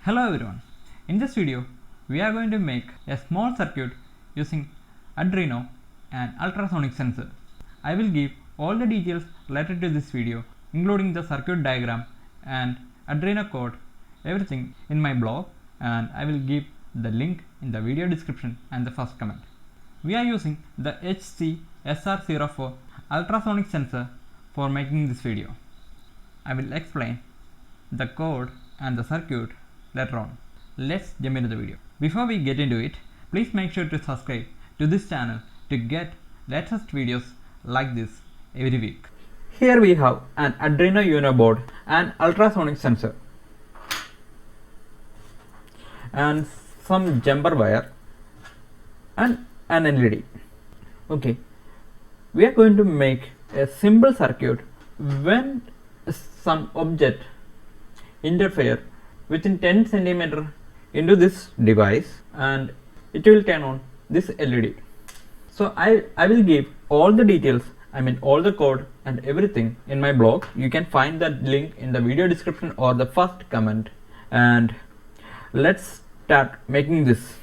Hello everyone, in this video we are going to make a small circuit using Arduino and ultrasonic sensor. I will give all the details related to this video including the circuit diagram and Arduino code, everything in my blog, and I will give the link in the video description and the first comment. We are using the HC-SR04 ultrasonic sensor for making this video. I will explain the code and the circuit later on. Let's jump into the video. Before we get into it, please make sure to subscribe to this channel to get latest videos like this every week. Here we have an Arduino Uno board and ultrasonic sensor and some jumper wire and an LED. Okay, we are going to make a simple circuit when some object interfere within 10 cm into this device and it will turn on this LED. So I will give all the details, all the code and everything in my blog. You can find that link in the video description or the first comment, and let's start making this.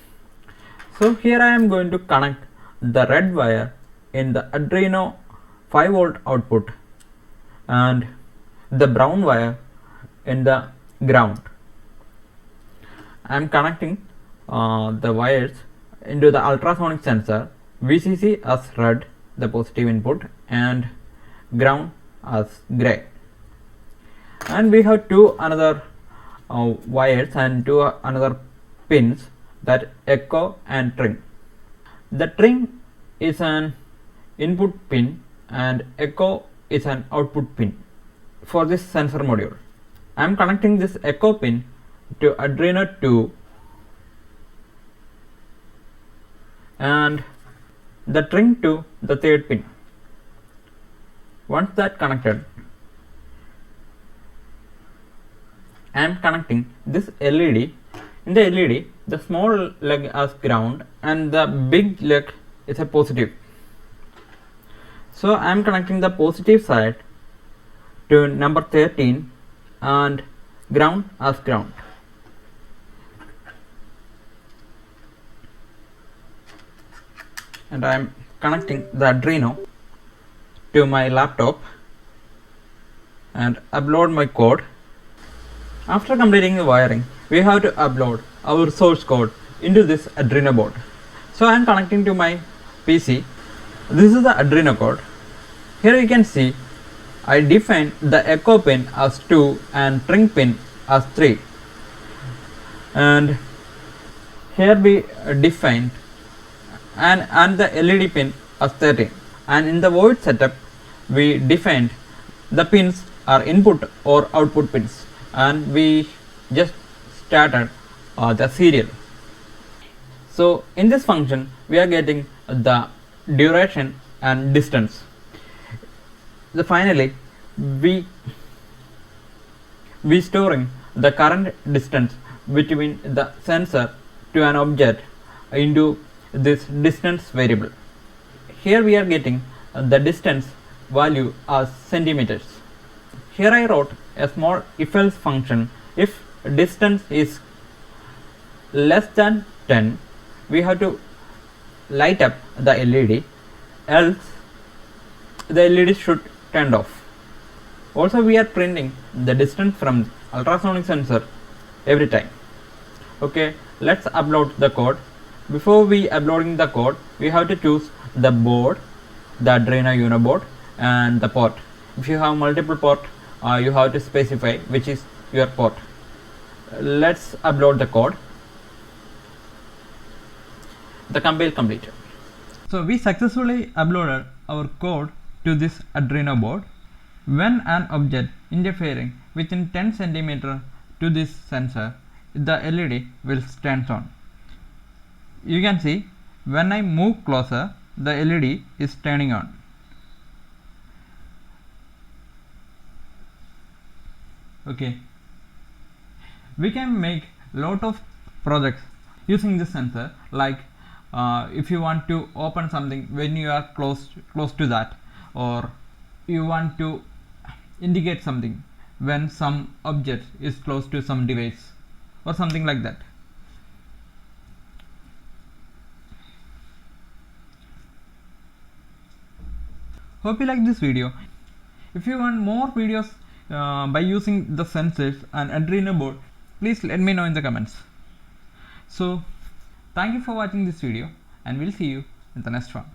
So here I am going to connect the red wire in the Arduino 5V output and the brown wire in the ground. I am connecting the wires into the ultrasonic sensor, VCC as red, the positive input, and ground as gray. And we have two another wires and two another pins, that echo and tring. The tring is an input pin and echo is an output pin for this sensor module. I am connecting this echo pin to Arduino 2 and the tring to the third pin. Once that connected, I am connecting this LED. In the LED, the small leg as ground and the big leg is a positive. So I am connecting the positive side to number 13 and ground as ground. And I am connecting the Arduino to my laptop and upload my code. After completing the wiring, we have to upload our source code into this Arduino board. So I am connecting to my PC. This is the Arduino code. Here you can see I defined the echo pin as 2 and tring pin as 3, and here we defined and the LED pin as 13, and in the void setup we defined the pins are input or output pins, and we just started the serial. So in this function we are getting the duration and distance. Finally we storing the current distance between the sensor to an object into this distance variable. Here we are getting the distance value as centimeters. Here I wrote a small if else function. If distance is less than 10, we have to light up the LED, else the LED should turn off. Also we are printing the distance from ultrasonic sensor every time. Okay, let's upload the code. Before we uploading the code, we have to choose the board, the Arduino Uno board, and the port. If you have multiple port, you have to specify which is your port. Let's upload the code. The compile completed. So we successfully uploaded our code to this Arduino board. When an object interfering within 10 cm to this sensor, the LED will stand on. You can see when I move closer, the LED is turning on. Okay, we can make lot of projects using this sensor, like if you want to open something when you are close to that, or you want to indicate something when some object is close to some device, or something like that. Hope you like this video. If you want more videos by using the sensors and Arduino board, please let me know in the comments. So thank you for watching this video, and we'll see you in the next one.